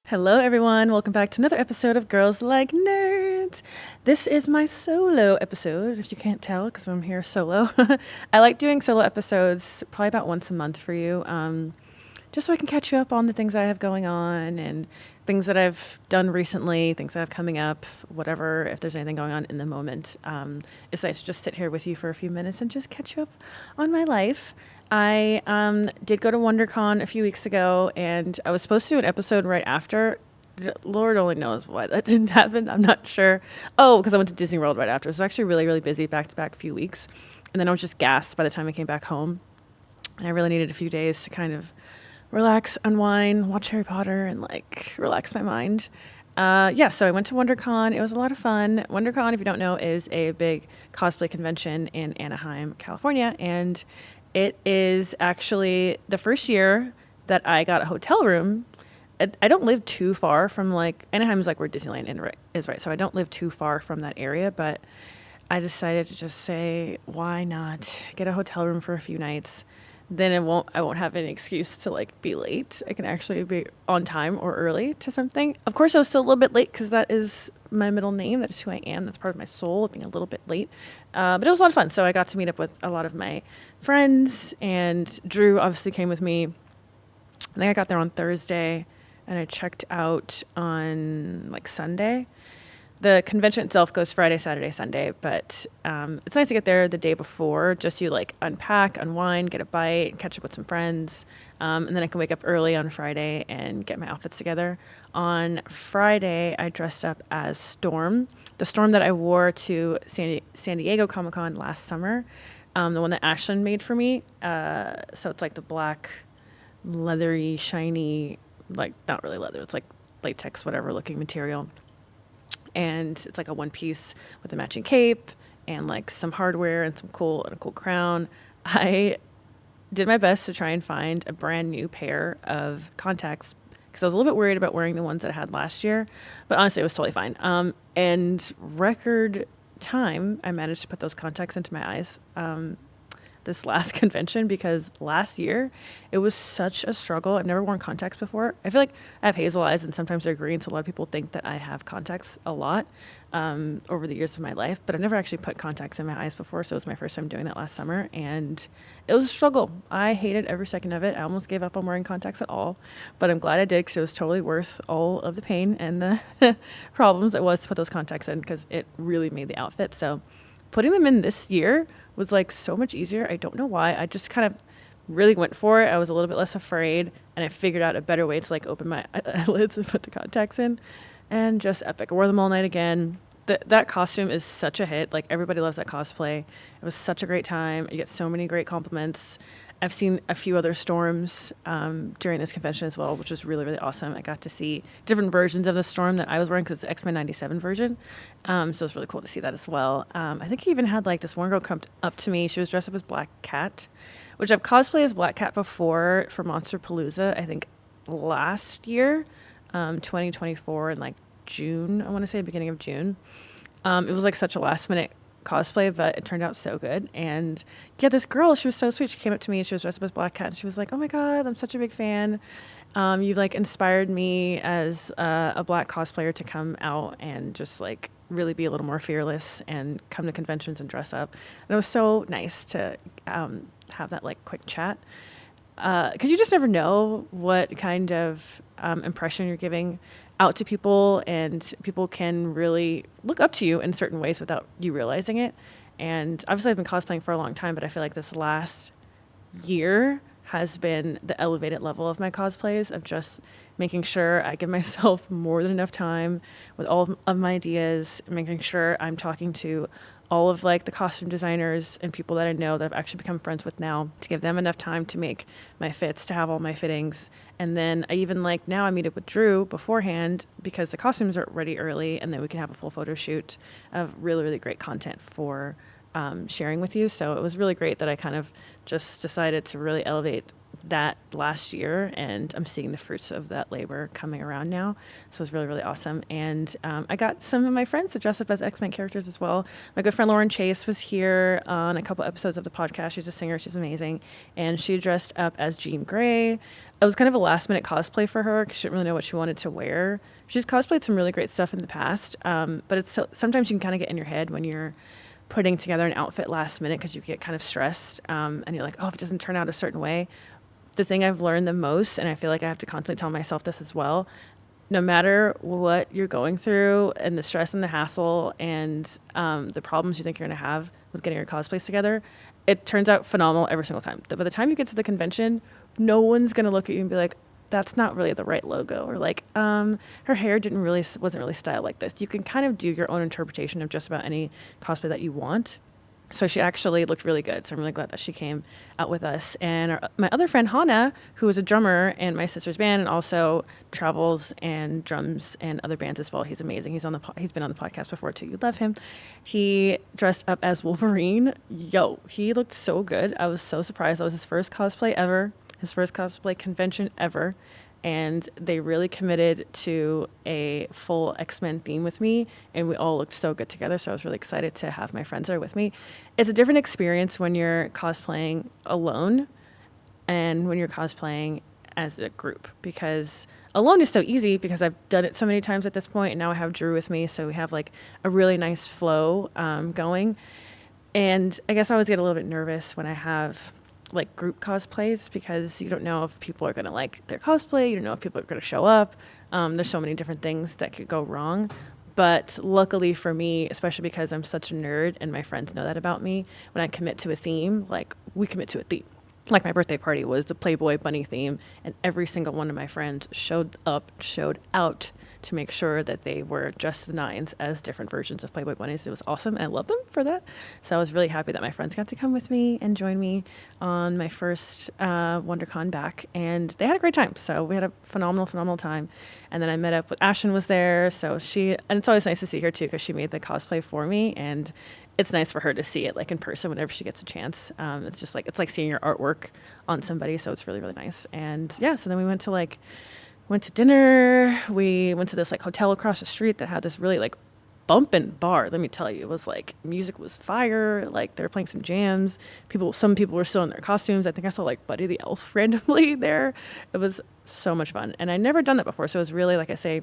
Hello, everyone. Welcome back to another episode of Girls Like Nerds. This is my solo episode, if you can't tell, because I'm here solo. I like doing solo episodes probably about once a month for you, just so I can catch you up on the things I have going on and things that I've done recently, things that have coming up, whatever, if there's anything going on in the moment. It's nice to just sit here with you for a few minutes and just catch you up on my life. I did go to WonderCon a few weeks ago, and I was supposed to do an episode right after. Lord only knows why that didn't happen. I'm not sure. Oh, because I went to Disney World right after. So it was actually really, really busy back-to-back few weeks. And then I was just gassed by the time I came back home. And I really needed a few days to kind of relax, unwind, watch Harry Potter, and like relax my mind. So I went to WonderCon. It was a lot of fun. WonderCon, if you don't know, is a big cosplay convention in Anaheim, California. And it is actually the first year that I got a hotel room. I don't live too far from Anaheim is like where Disneyland is, right? So I don't live too far from that area, but I decided to just say, why not get a hotel room for a few nights? Then I won't have any excuse to like be late. I can actually be on time or early to something. Of course, I was still a little bit late because that is my middle name. That is who I am. That's part of my soul, being a little bit late. But it was a lot of fun. So I got to meet up with a lot of my friends, and Drew obviously came with me. I think I got there on Thursday, and I checked out on like Sunday. The convention itself goes Friday, Saturday, Sunday, but it's nice to get there the day before, just you like unpack, unwind, get a bite, catch up with some friends, and then I can wake up early on Friday and get my outfits together. On Friday, I dressed up as Storm, the Storm that I wore to San Diego Comic-Con last summer, the one that Ashlyn made for me. So it's like the black, leathery, shiny, like not really leather, it's like latex, whatever looking material. And it's like a one piece with a matching cape and like some hardware and a cool crown. I did my best to try and find a brand new pair of contacts because I was a little bit worried about wearing the ones that I had last year, but honestly, it was totally fine. And record time, I managed to put those contacts into my eyes. This last convention, because last year it was such a struggle. I've never worn contacts before. I feel like I have hazel eyes and sometimes they're green, so a lot of people think that I have contacts a lot over the years of my life, but I've never actually put contacts in my eyes before, so it was my first time doing that last summer, and it was a struggle. I hated every second of it. I almost gave up on wearing contacts at all, but I'm glad I did because it was totally worth all of the pain and the problems it was to put those contacts in, because it really made the outfit. So putting them in this year was like so much easier. I don't know why. I just kind of really went for it. I was a little bit less afraid, and I figured out a better way to like open my eyelids and put the contacts in, and just epic. I wore them all night again. That costume is such a hit. Like everybody loves that cosplay. It was such a great time. You get so many great compliments. I've seen a few other Storms during this convention as well, which was really, really awesome. I got to see different versions of the Storm that I was wearing because it's the X-Men 97 version. So it was really cool to see that as well. I think he even had like this one girl come up to me. She was dressed up as Black Cat, which I've cosplayed as Black Cat before for Monsterpalooza, I think last year, 2024 in like June, I want to say beginning of June. It was like such a last minute cosplay, but it turned out so good. And yeah, this girl, she was so sweet. She came up to me and she was dressed up as Black Cat, and she was like, "Oh my God, I'm such a big fan. You like inspired me as a Black cosplayer to come out and just like really be a little more fearless and come to conventions and dress up." And it was so nice to have that like quick chat. Because you just never know what kind of impression you're giving out to people, and people can really look up to you in certain ways without you realizing it. And obviously I've been cosplaying for a long time, but I feel like this last year has been the elevated level of my cosplays, of just making sure I give myself more than enough time with all of my ideas, making sure I'm talking to all of like the costume designers and people that I know that I've actually become friends with now, to give them enough time to make my fits, to have all my fittings. And then I even like now I meet up with Drew beforehand because the costumes are ready early, and then we can have a full photo shoot of really, really great content for sharing with you. So it was really great that I kind of just decided to really elevate that last year, and I'm seeing the fruits of that labor coming around now. So it's really, really awesome. And I got some of my friends to dress up as X-Men characters as well. My good friend Lauren Chase was here on a couple episodes of the podcast. She's a singer. She's amazing. And she dressed up as Jean Grey. It was kind of a last-minute cosplay for her because she didn't really know what she wanted to wear. She's cosplayed some really great stuff in the past, but sometimes you can kind of get in your head when you're putting together an outfit last minute because you get kind of stressed, and you're like, oh, if it doesn't turn out a certain way. The thing I've learned the most, and I feel like I have to constantly tell myself this as well, no matter what you're going through and the stress and the hassle and the problems you think you're going to have with getting your cosplays together, it turns out phenomenal every single time. By the time you get to the convention, no one's going to look at you and be like, that's not really the right logo, or like, her hair wasn't really styled like this. You can kind of do your own interpretation of just about any cosplay that you want. So she actually looked really good. So I'm really glad that she came out with us. And my other friend, Hana, who is a drummer in my sister's band and also travels and drums and other bands as well. He's amazing. He's been on the podcast before too. You'd love him. He dressed up as Wolverine. He looked so good. I was so surprised. That was his first cosplay ever. His first cosplay convention ever, and they really committed to a full X-Men theme with me, and we all looked so good together, so I was really excited to have my friends there with me. It's a different experience when you're cosplaying alone and when you're cosplaying as a group, because alone is so easy because I've done it so many times at this point, and now I have Drew with me, so we have like a really nice flow going. And I guess I always get a little bit nervous when I have like group cosplays because you don't know if people are going to like their cosplay. You don't know if people are going to show up. There's so many different things that could go wrong. But luckily for me, especially because I'm such a nerd and my friends know that about me, when I commit to a theme, like we commit to a theme. Like my birthday party was the Playboy bunny theme, and every single one of my friends showed out to make sure that they were dressed to the nines as different versions of Playboy bunnies. It was awesome, and I love them for that. So I was really happy that my friends got to come with me and join me on my first WonderCon back, and they had a great time. So we had a phenomenal time. And then I met up with Ashton was there, and it's always nice to see her too because she made the cosplay for me, and it's nice for her to see it like in person whenever she gets a chance. It's just like, it's like seeing your artwork on somebody. So it's really, really nice. And yeah, so then we went to dinner. We went to this like hotel across the street that had this really like bumping bar. Let me tell you, it was like music was fire. Like they were playing some jams. Some people were still in their costumes. I think I saw like Buddy the Elf randomly there. It was so much fun. And I'd never done that before. So it was really, like I say,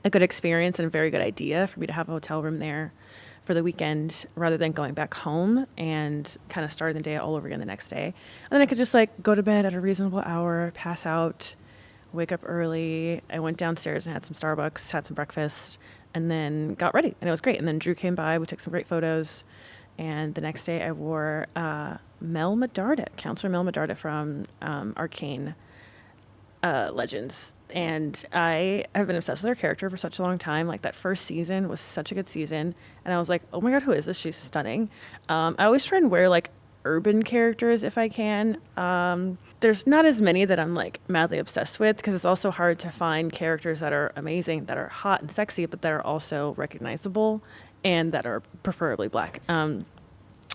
a good experience and a very good idea for me to have a hotel room there for the weekend rather than going back home and kind of starting the day all over again the next day. And then I could just like go to bed at a reasonable hour, pass out, wake up early. I went downstairs and had some Starbucks, had some breakfast, and then got ready. And it was great. And then Drew came by. We took some great photos. And the next day I wore Mel Medarda, Counselor Mel Medarda from Arcane Legends. And I have been obsessed with her character for such a long time. Like that first season was such a good season. And I was like, oh my God, who is this? She's stunning. I always try and wear like urban characters if I can. There's not as many that I'm like madly obsessed with because it's also hard to find characters that are amazing, that are hot and sexy, but that are also recognizable and that are preferably black.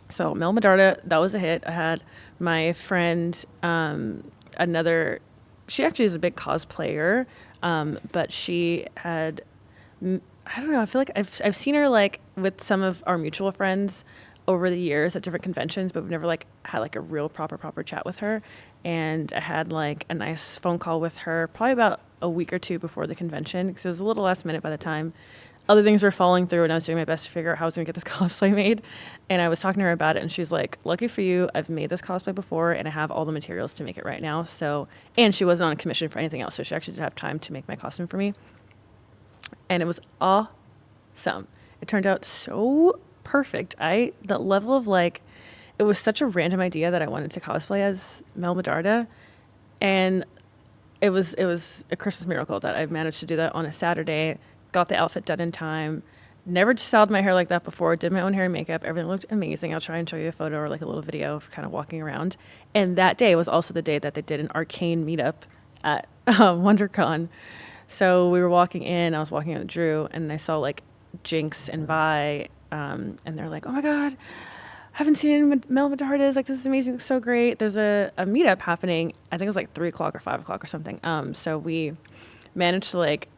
So Mel Medarda, that was a hit. I had my friend, she actually is a big cosplayer, but she had, I don't know, I feel like I've seen her like with some of our mutual friends over the years at different conventions, but we've never like had like a real proper chat with her. And I had like a nice phone call with her probably about a week or two before the convention because it was a little last minute by the time other things were falling through, and I was doing my best to figure out how I was going to get this cosplay made. And I was talking to her about it, and she's like, lucky for you, I've made this cosplay before, and I have all the materials to make it right now. So, and she wasn't on commission for anything else, so she actually did have time to make my costume for me. And it was awesome. It turned out so perfect. The level of like, it was such a random idea that I wanted to cosplay as Mel Medarda, and it was a Christmas miracle that I managed to do that on a Saturday. Got the outfit done in time. Never styled my hair like that before. Did my own hair and makeup. Everything looked amazing. I'll try and show you a photo or like a little video of kind of walking around. And that day was also the day that they did an Arcane meetup at WonderCon. So we were walking in. I was walking in with Drew, and I saw like Jinx and Vi, and they're like, "Oh my God, haven't seen any Mel Medardas. Like, this is amazing. It's so great. There's a meetup happening. I think it was like 3 o'clock or 5 o'clock or something. So we managed to like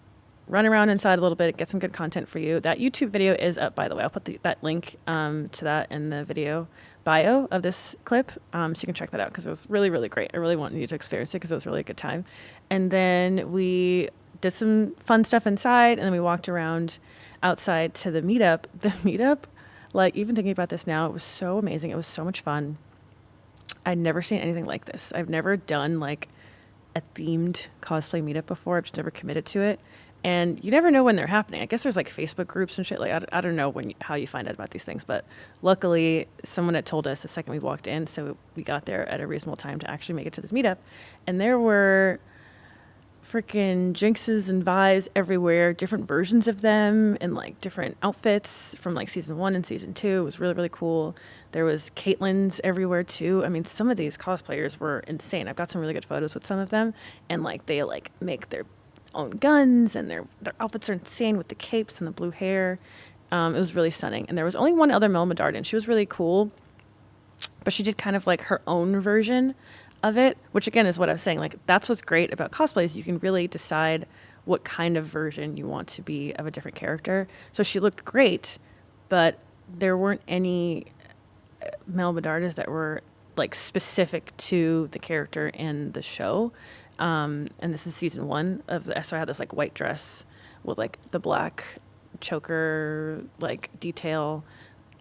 run around inside a little bit, get some good content for you. That YouTube video is up, by the way. I'll put that link to that in the video bio of this clip, so you can check that out because it was really, really great. I really wanted you to experience it because it was really a good time. And then we did some fun stuff inside, and then we walked around outside to the meetup. The meetup, like, even thinking about this now, it was so amazing. It was so much fun. I'd never seen anything like this. I've never done like a themed cosplay meetup before. I've just never committed to it. And you never know when they're happening. I guess there's like Facebook groups and shit. Like, I don't know how you find out about these things, but luckily someone had told us the second we walked in. So we got there at a reasonable time to actually make it to this meetup. And there were freaking Jinxes and Vi's everywhere, different versions of them in like different outfits from like season 1 and season 2. It was really, really cool. There was Caitlyn's everywhere too. I mean, some of these cosplayers were insane. I've got some really good photos with some of them, and like they like make their own guns, and their outfits are insane with the capes and the blue hair. It was really stunning. And there was only one other Mel Medarda. She was really cool, but she did kind of like her own version of it, which again is what I was saying. Like, that's what's great about cosplay is you can really decide what kind of version you want to be of a different character. So she looked great, but there weren't any Mel Medardas that were like specific to the character in the show. And this is season 1 so I had this like white dress with like the black choker like detail.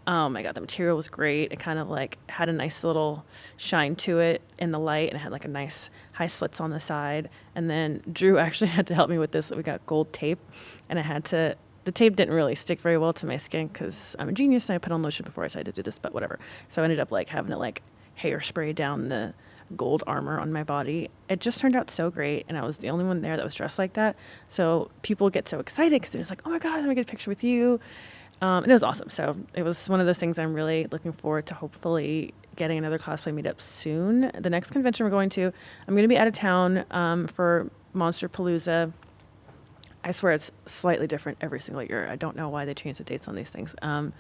Oh my God, the material was great. It kind of like had a nice little shine to it in the light, and it had like a nice high slits on the side. And then Drew actually had to help me with this. We got gold tape, and the tape didn't really stick very well to my skin because I'm a genius and I put on lotion before I decided to do this, but whatever. So I ended up like having to like hairspray down the gold armor on my body. It just turned out so great, and I was the only one there that was dressed like that. So people get so excited because they're just like, oh my God, let me get a picture with you. And it was awesome. So it was one of those things I'm really looking forward to hopefully getting another cosplay meetup soon. The next convention we're going to, I'm going to be out of town for Monster Palooza. I swear it's slightly different every single year. I don't know why they change the dates on these things. So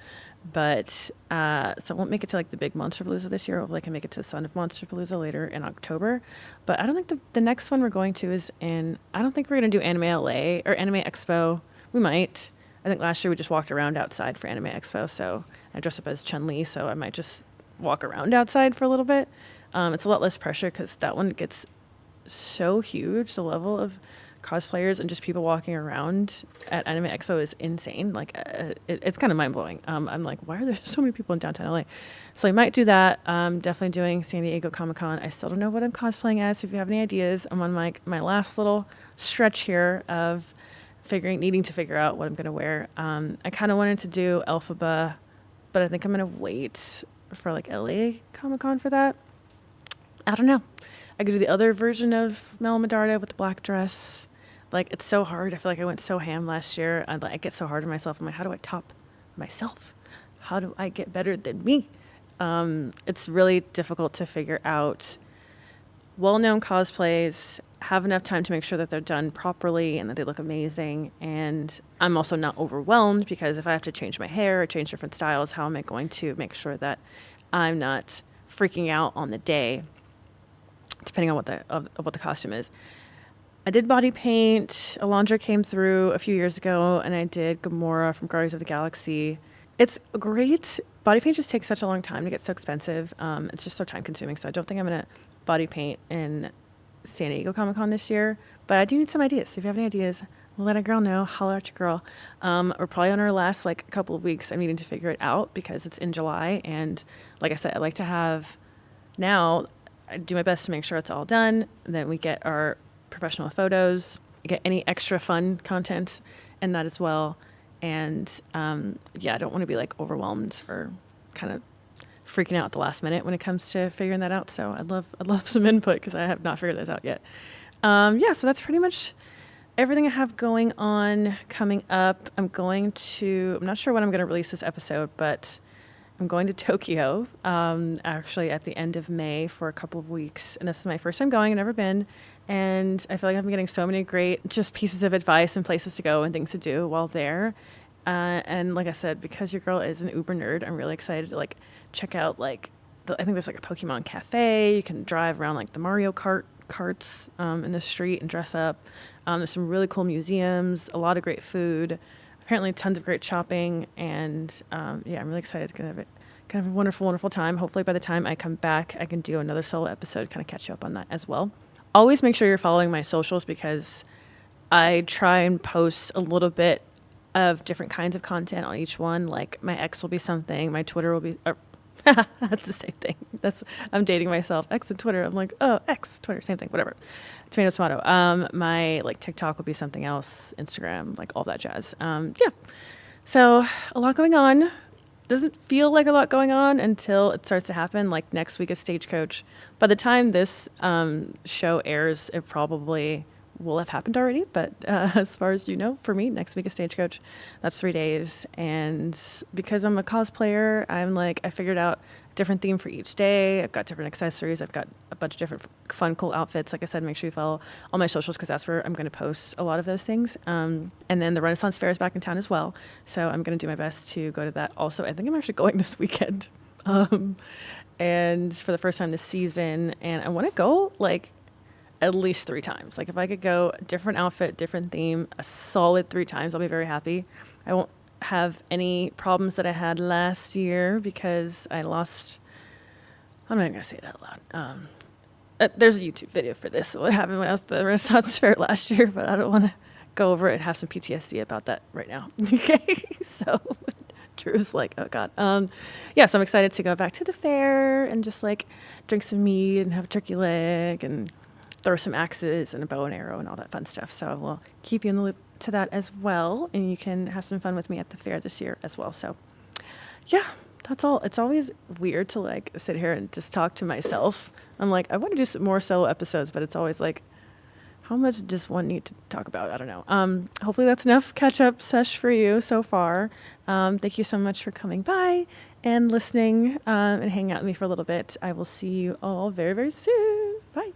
I won't make it to like the big Monster Palooza this year. Hopefully I can make it to Son of Monster Palooza later in October. But I don't think the next one we're going to is I don't think we're going to do Anime LA or Anime Expo. We might. I think last year we just walked around outside for Anime Expo. So I dressed up as Chun-Li, so I might just walk around outside for a little bit. It's a lot less pressure because that one gets so huge. The level of cosplayers and just people walking around at Anime Expo is insane. Like, it's kind of mind-blowing. I'm like, why are there so many people in downtown LA? So I might do that. Definitely doing San Diego Comic-Con. I still don't know what I'm cosplaying as. So if you have any ideas, I'm on my last little stretch here of needing to figure out what I'm going to wear. I kind of wanted to do Elphaba, but I think I'm going to wait for like LA Comic-Con for that. I don't know. I could do the other version of Mel Medarda with the black dress. Like, it's so hard. I feel like I went so ham last year. I get so hard on myself. I'm like, how do I top myself? How do I get better than me? It's really difficult to figure out well-known cosplays, have enough time to make sure that they're done properly and that they look amazing. And I'm also not overwhelmed because if I have to change my hair or change different styles, how am I going to make sure that I'm not freaking out on the day, depending on what the costume is. I did body paint. Alondra came through a few years ago, and I did Gamora from Guardians of the Galaxy. It's great. Body paint just takes such a long time to get so expensive. It's just so time consuming. So I don't think I'm going to body paint in San Diego Comic-Con this year. But I do need some ideas. So if you have any ideas, let a girl know. Holler at your girl. We're probably on our last like couple of weeks. I'm needing to figure it out because it's in July. And like I said, I like to have now, I do my best to make sure it's all done. Then we get our professional photos, get any extra fun content in that as well. And I don't want to be like overwhelmed or kind of freaking out at the last minute when it comes to figuring that out. So I'd love some input because I have not figured this out yet. So that's pretty much everything I have going on coming up. I'm not sure when I'm going to release this episode, but I'm going to Tokyo actually at the end of May for a couple of weeks. And this is my first time going. I've never been. And I feel like I'm getting so many great just pieces of advice and places to go and things to do while there. And like I said, because your girl is an Uber nerd, I'm really excited to like check out like I think there's like a Pokemon cafe. You can drive around like the Mario Kart carts in the street and dress up. There's some really cool museums, a lot of great food, apparently tons of great shopping, and yeah, I'm really excited. It's gonna have kind of a wonderful, wonderful time. Hopefully, by the time I come back, I can do another solo episode, kind of catch you up on that as well. Always make sure you're following my socials because I try and post a little bit of different kinds of content on each one. Like my X will be something, my Twitter will be. That's the same thing. I'm dating myself. X and Twitter. I'm like, oh, X, Twitter, same thing. Whatever. Tomato, tomato. My like TikTok will be something else. Instagram, like all that jazz. Yeah. So a lot going on. Doesn't feel like a lot going on until it starts to happen. Like next week is Stagecoach. By the time this show airs, it probably will have happened already. But as far as you know, for me, next week is Stagecoach. That's 3 days. And because I'm a cosplayer, I'm like, I figured out a different theme for each day. I've got different accessories. I've got a bunch of different fun, cool outfits. Like I said, make sure you follow all my socials because that's where I'm going to post a lot of those things. And then the Renaissance Fair is back in town as well. So I'm going to do my best to go to that also. I think I'm actually going this weekend. And for the first time this season. And I want to go like at least 3 times. Like if I could go different outfit, different theme, a solid 3 times, I'll be very happy. I won't have any problems that I had last year because I lost, I'm not going to say it out loud. There's a YouTube video for this. What happened when I was at the Renaissance Fair last year, but I don't want to go over it and have some PTSD about that right now. Okay. So Drew's like, oh God. Yeah, so I'm excited to go back to the fair and just like drink some mead and have a turkey leg and throw some axes and a bow and arrow and all that fun stuff. So we'll keep you in the loop to that as well. And you can have some fun with me at the fair this year as well. So yeah, that's all. It's always weird to like sit here and just talk to myself. I'm like, I want to do some more solo episodes, but it's always like, how much does one need to talk about? I don't know. Hopefully that's enough catch up sesh for you so far. Thank you so much for coming by and listening and hanging out with me for a little bit. I will see you all very, very soon. Bye.